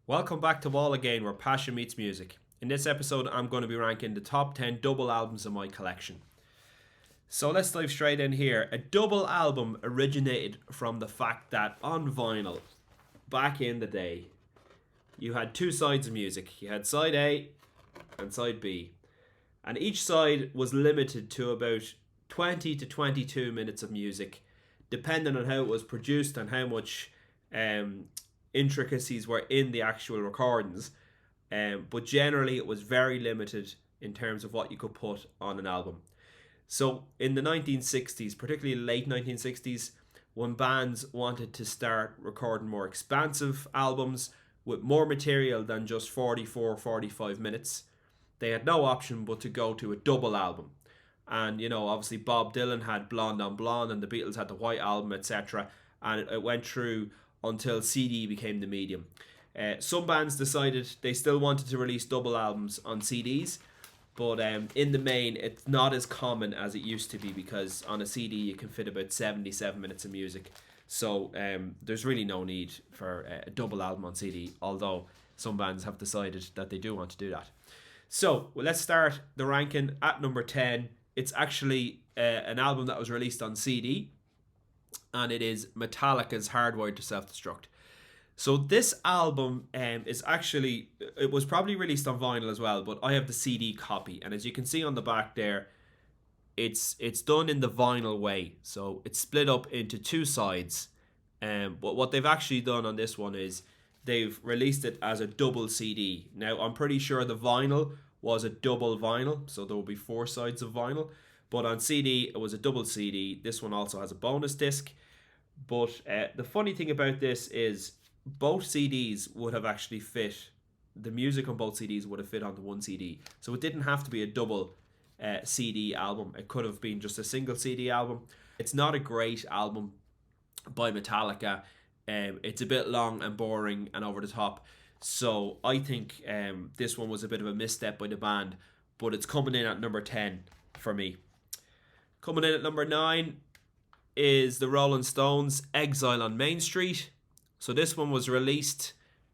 Welcome back to Wall Again, where passion meets music. In this episode, I'm going to be ranking the top 10 double albums in my collection. So let's dive straight in here. A double album originated from the fact that on vinyl, back in the day, you had two sides of music. You had side A and side B. And each side was limited to about 20 to 22 minutes of music, depending on how it was produced and how much intricacies were in the actual recordings. But generally, it was very limited in terms of what you could put on an album. So in the 1960s, particularly late 1960s, when bands wanted to start recording more expansive albums with more material than just 44, 45 minutes, they had no option but to go to a double album. And obviously Bob Dylan had Blonde on Blonde, and the Beatles had the White Album, etc. And it went through until CD became the medium. Some bands decided they still wanted to release double albums on CDs, but in the main, it's not as common as it used to be, because on a CD you can fit about 77 minutes of music. So there's really no need for a double album on CD, although some bands have decided that they do want to do that. So let's start the ranking at number 10. It's actually an album that was released on CD, and it is Metallica's Hardwired to Self-Destruct. So this album is actually, it was probably released on vinyl as well, but I have the CD copy, and as you can see on the back there, it's done in the vinyl way. So it's split up into two sides. But what they've actually done on this one is they've released it as a double CD. Now I'm pretty sure the vinyl was a double vinyl, so there will be four sides of vinyl. But on CD, it was a double CD. This one also has a bonus disc. But the funny thing about this is both CDs would have actually fit. The music on both CDs would have fit onto one CD. So it didn't have to be a double CD album. It could have been just a single CD album. It's not a great album by Metallica. It's a bit long and boring and over the top. So I think this one was a bit of a misstep by the band. But it's coming in at number 10 for me. Coming in at number 9 is the Rolling Stones' Exile on Main Street. So this one was released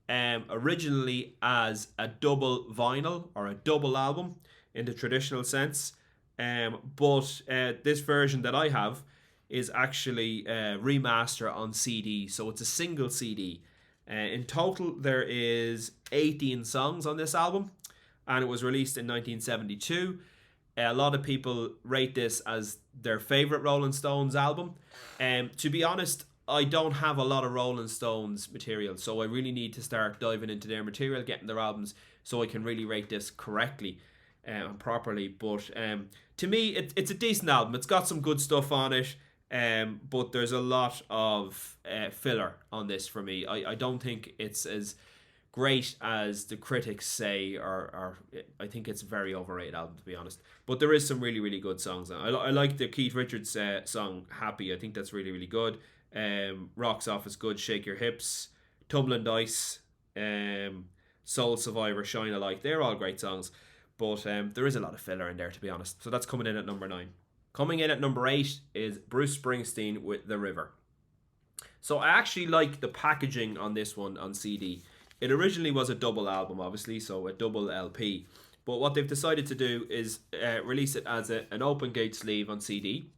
originally as a double vinyl or a double album in the traditional sense. But this version that I have is actually a remaster on CD. So it's a single CD. In total, there is 18 songs on this album, and it was released in 1972. A lot of people rate this as their favourite Rolling Stones album. To be honest, I don't have a lot of Rolling Stones material, so I really need to start diving into their material, getting their albums, so I can really rate this correctly and properly. But to me, it's a decent album. It's got some good stuff on it, but there's a lot of filler on this for me. I don't think it's as great as the critics say, or I think it's a very overrated album, to be honest. But there is some really, really good songs. I like the Keith Richards song Happy. I think that's really, really good. Rocks Off is good. Shake Your Hips, Tumbling Dice, Soul Survivor, Shine a Light. They're all great songs, but there is a lot of filler in there, to be honest. So that's coming in at number 9. Coming in at number 8 is Bruce Springsteen with The River. So I actually like the packaging on this one on CD. It originally was a double album, obviously, so a double LP. But what they've decided to do is release it as an open gate sleeve on CD.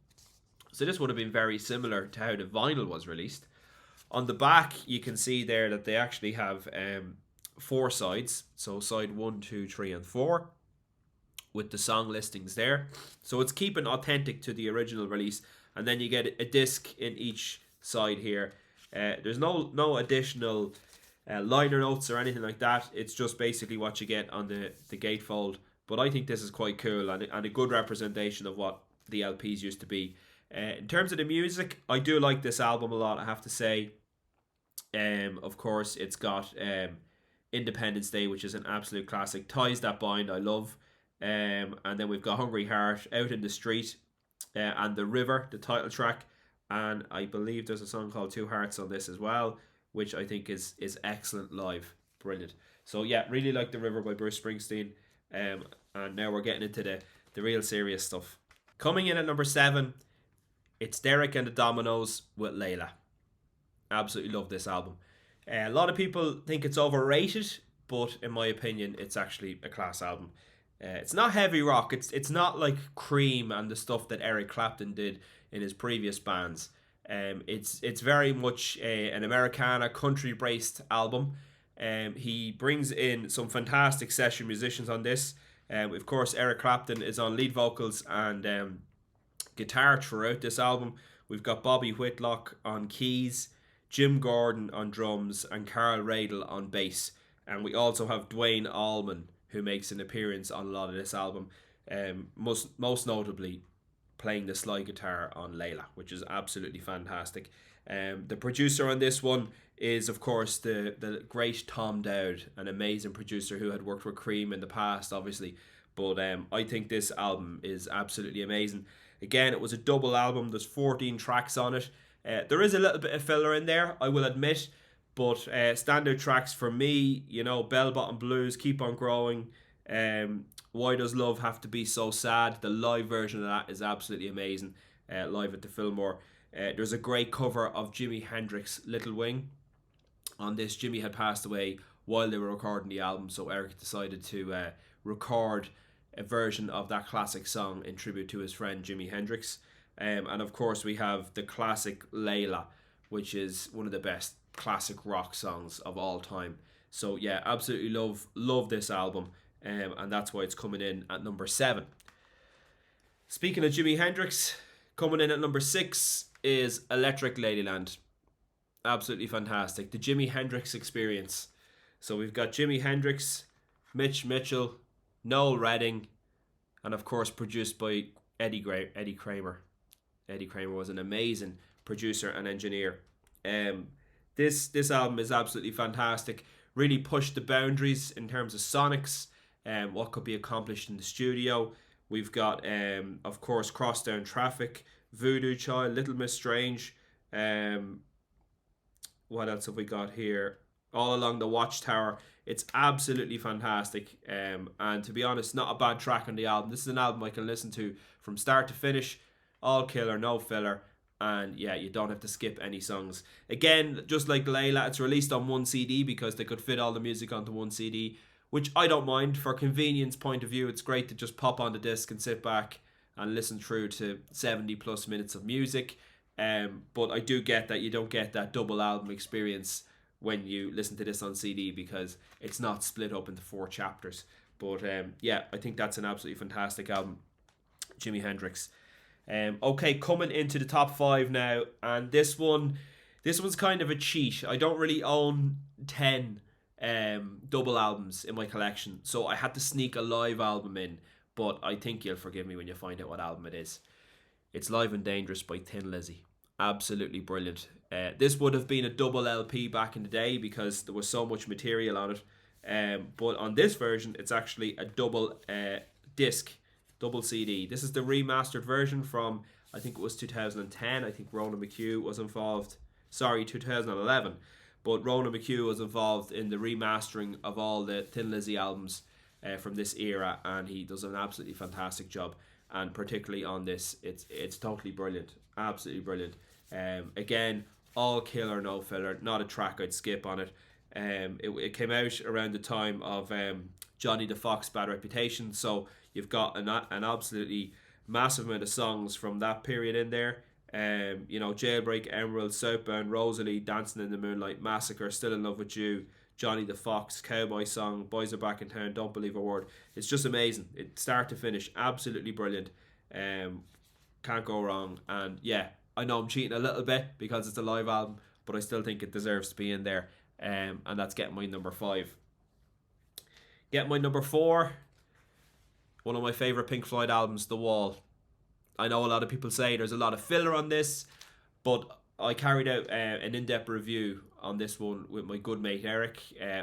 So this would have been very similar to how the vinyl was released. On the back, you can see there that they actually have 4 sides. So side 1, 2, 3, and 4, with the song listings there. So it's keeping authentic to the original release. And then you get a disc in each side here. There's no additional liner notes or anything like that. It's just basically what you get on the gatefold. But I think this is quite cool and a good representation of what the LPs used to be. In terms of the music, I do like this album a lot, I have to say. Of course, it's got Independence Day, which is an absolute classic. Ties That Bind, I love. And then we've got Hungry Heart, Out in the Street, and The River, the title track. And I believe there's a song called Two Hearts on this as well, which I think is excellent live. Brilliant. So yeah, really like The River by Bruce Springsteen. And now we're getting into the real serious stuff. Coming in at number 7, it's Derek and the Dominoes with Layla. Absolutely love this album. A lot of people think it's overrated, but in my opinion, it's actually a class album. It's not heavy rock. It's not like Cream and the stuff that Eric Clapton did in his previous bands. It's very much an Americana country based album. He brings in some fantastic session musicians on this. Of course, Eric Clapton is on lead vocals and guitar throughout this album. We've got Bobby Whitlock on keys, Jim Gordon on drums, and Carl Radle on bass. And we also have Dwayne Allman, who makes an appearance on a lot of this album, most notably playing the slide guitar on Layla, which is absolutely fantastic. The producer on this one is, of course, the great Tom Dowd, an amazing producer who had worked with Cream in the past, obviously. But I think this album is absolutely amazing. Again, it was a double album. There's 14 tracks on it. There is a little bit of filler in there, I will admit. But standout tracks for me, Bell Bottom Blues, Keep On Growing, Why Does Love Have to Be So Sad? The live version of that is absolutely amazing, live at the Fillmore. There's a great cover of Jimi Hendrix' Little Wing. On this, Jimmy had passed away while they were recording the album, so Eric decided to record a version of that classic song in tribute to his friend Jimi Hendrix. And of course, we have the classic Layla, which is one of the best classic rock songs of all time. So yeah, absolutely love this album, and that's why it's coming in at number 7. Speaking of Jimi Hendrix, coming in at number 6 is Electric Ladyland. Absolutely fantastic. The Jimi Hendrix Experience. So we've got Jimi Hendrix, Mitch Mitchell, Noel Redding, and of course produced by Eddie Kramer. Eddie Kramer was an amazing producer and engineer. This album is absolutely fantastic. Really pushed the boundaries in terms of sonics and what could be accomplished in the studio. We've got, of course, Crosstown Traffic, Voodoo Child, Little Miss Strange. What else have we got here? All Along the Watchtower. It's absolutely fantastic. And to be honest, not a bad track on the album. This is an album I can listen to from start to finish. All killer, no filler. And yeah, you don't have to skip any songs. Again, just like Layla, it's released on one CD because they could fit all the music onto one CD, which I don't mind. For convenience point of view, it's great to just pop on the disc and sit back and listen through to 70 plus minutes of music. But I do get that you don't get that double album experience when you listen to this on CD because it's not split up into 4 chapters. But yeah, I think that's an absolutely fantastic album, Jimi Hendrix. Okay, coming into the top 5 now, and this one's kind of a cheat. I don't really own 10 double albums in my collection, so I had to sneak a live album in, but I think you'll forgive me when you find out what album it is. It's Live and Dangerous by Thin Lizzy. Absolutely brilliant. This would have been a double LP back in the day because there was so much material on it, but on this version it's actually a double disc, double CD. This is the remastered version from, I think it was 2010. I think Ronan McHugh was involved. Sorry, 2011. But Ronan McHugh was involved in the remastering of all the Thin Lizzy albums from this era, and he does an absolutely fantastic job. And particularly on this, it's totally brilliant, absolutely brilliant. Again, all killer, no filler, not a track I'd skip on it. It came out around the time of Johnny the Fox Bad Reputation, so you've got an absolutely massive amount of songs from that period in there. Jailbreak, Emerald, Southbound, Rosalie, Dancing in the Moonlight, Massacre, Still in Love with You, Johnny the Fox, Cowboy Song, Boys Are Back in Town, Don't Believe a Word. It's just amazing. It start to finish, absolutely brilliant. Can't go wrong. And yeah, I know I'm cheating a little bit because it's a live album, but I still think it deserves to be in there. And that's getting my number 5. Getting my number 4, one of my favourite Pink Floyd albums, The Wall. I know a lot of people say there's a lot of filler on this, but I carried out an in-depth review on this one with my good mate Eric.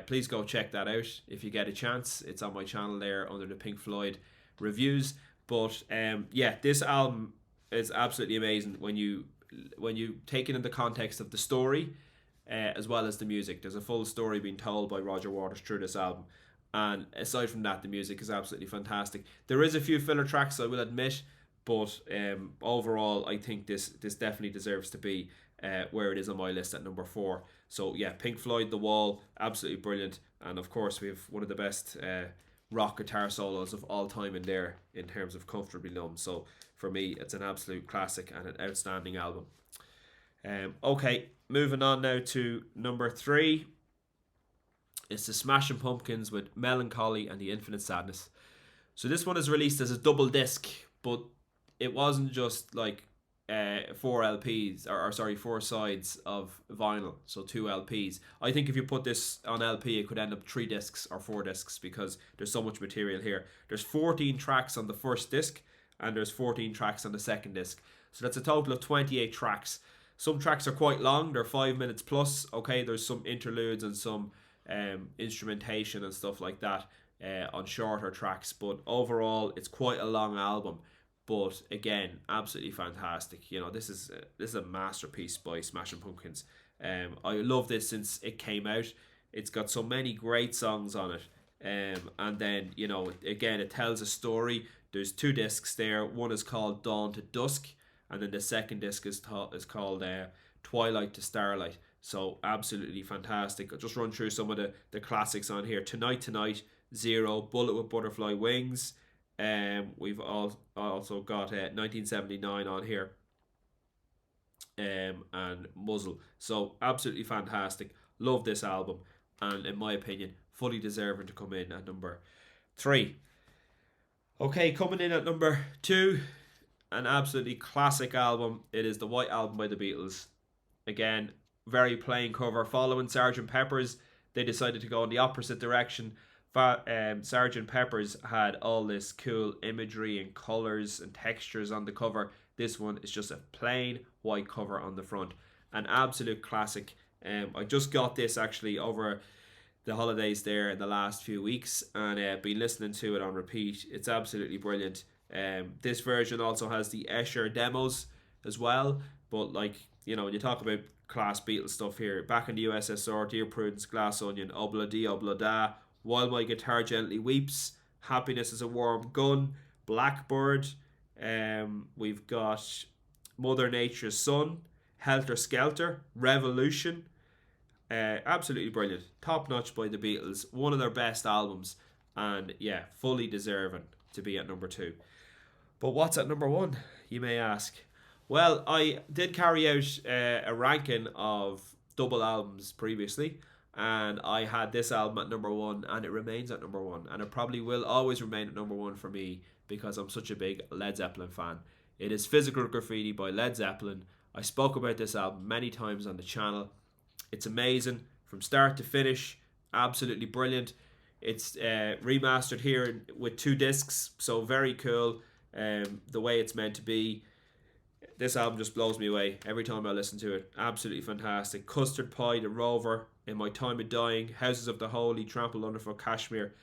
Please go check that out if you get a chance. It's on my channel there under the Pink Floyd reviews. But yeah, this album is absolutely amazing when you take it in the context of the story as well as the music. There's a full story being told by Roger Waters through this album. And aside from that, the music is absolutely fantastic. There is a few filler tracks, I will admit, but overall, I think this definitely deserves to be where it is on my list at number 4. So yeah, Pink Floyd, The Wall, absolutely brilliant. And of course we have one of the best rock guitar solos of all time in there in terms of Comfortably Numb. So for me, it's an absolute classic and an outstanding album. Okay, moving on now to number 3. It's the Smashing Pumpkins with Melancholy and the Infinite Sadness. So this one is released as a double disc, but it wasn't just like 4 LPs, or sorry, 4 sides of vinyl, so 2 LPs. I think if you put this on LP, it could end up 3 discs or 4 discs because there's so much material here. There's 14 tracks on the first disc, and there's 14 tracks on the second disc. So that's a total of 28 tracks. Some tracks are quite long, they're 5 minutes plus. Okay, there's some interludes and some instrumentation and stuff like that on shorter tracks, but overall it's quite a long album. But again, absolutely fantastic. You know, this is a masterpiece by Smashing Pumpkins. I love this since it came out. It's got so many great songs on it. And then, you know, again, it tells a story. There's 2 discs there. One is called Dawn to Dusk, and then the second disc is called Twilight to Starlight. So absolutely fantastic. I'll just run through some of the classics on here. Tonight, Zero, Bullet with Butterfly Wings. We've also got 1979 on here, and Muzzle. So absolutely fantastic. Love this album, and in my opinion, fully deserving to come in at number 3. Okay, coming in at number 2, an absolutely classic album. It is the White Album by the Beatles. Again, very plain cover. Following Sgt. Pepper's, they decided to go in the opposite direction. Sgt. Pepper's had all this cool imagery and colours and textures on the cover. This one is just a plain white cover on the front. An absolute classic. I just got this actually over the holidays there in the last few weeks, and been listening to it on repeat. It's absolutely brilliant. This version also has the Escher demos as well, but like, you know, when you talk about class Beatles stuff here, Back in the USSR, Dear Prudence, Glass Onion, Obla Di Obla Da, While My Guitar Gently Weeps, Happiness is a Warm Gun, Blackbird, we've got Mother Nature's Son, Helter Skelter, Revolution. Absolutely brilliant. Top notch by the Beatles. One of their best albums, and yeah, fully deserving to be at number 2. But what's at number 1, you may ask? Well, I did carry out a ranking of double albums previously, and I had this album at number 1, and it remains at number 1, and it probably will always remain at number 1 for me because I'm such a big Led Zeppelin fan. It is Physical Graffiti by Led Zeppelin. I spoke about this album many times on the channel. It's amazing from start to finish, absolutely brilliant. It's remastered here with 2 discs, so very cool. The way it's meant to be. This album just blows me away every time I listen to it. Absolutely fantastic. Custard Pie, The Rover, In My Time of Dying, Houses of the Holy, Trampled Underfoot, Kashmir.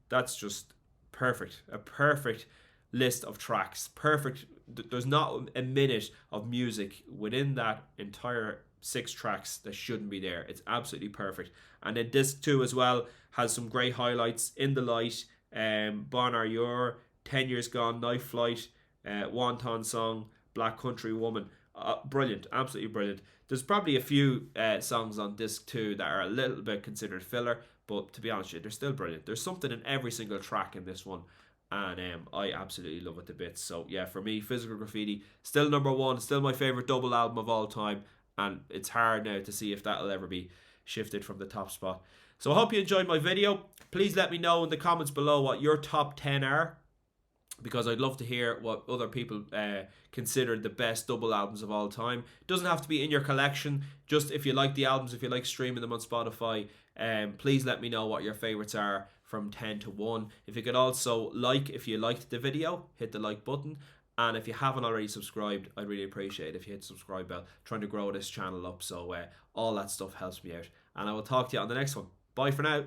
That's just perfect. A perfect list of tracks. Perfect. There's not a minute of music within that entire 6 tracks that shouldn't be there. It's absolutely perfect. And then disc 2 as well has some great highlights. In the Light, Bon Are Your, 10 Years Gone, Night Flight, Wonton Song, Black Country Woman. Brilliant, absolutely brilliant. There's probably a few songs on disc 2 that are a little bit considered filler, but to be honest with you, they're still brilliant. There's something in every single track in this one, and I absolutely love it to bits. So yeah, for me, Physical Graffiti, still number 1, still my favourite double album of all time, and it's hard now to see if that'll ever be shifted from the top spot. So I hope you enjoyed my video. Please let me know in the comments below what your top 10 are, because I'd love to hear what other people consider the best double albums of all time. It doesn't have to be in your collection, just if you like the albums, if you like streaming them on Spotify, please let me know what your favourites are from 10 to 1. If you could also if you liked the video, hit the like button, and if you haven't already subscribed, I'd really appreciate it if you hit the subscribe bell. Trying to grow this channel up, so all that stuff helps me out. And I will talk to you on the next one. Bye for now.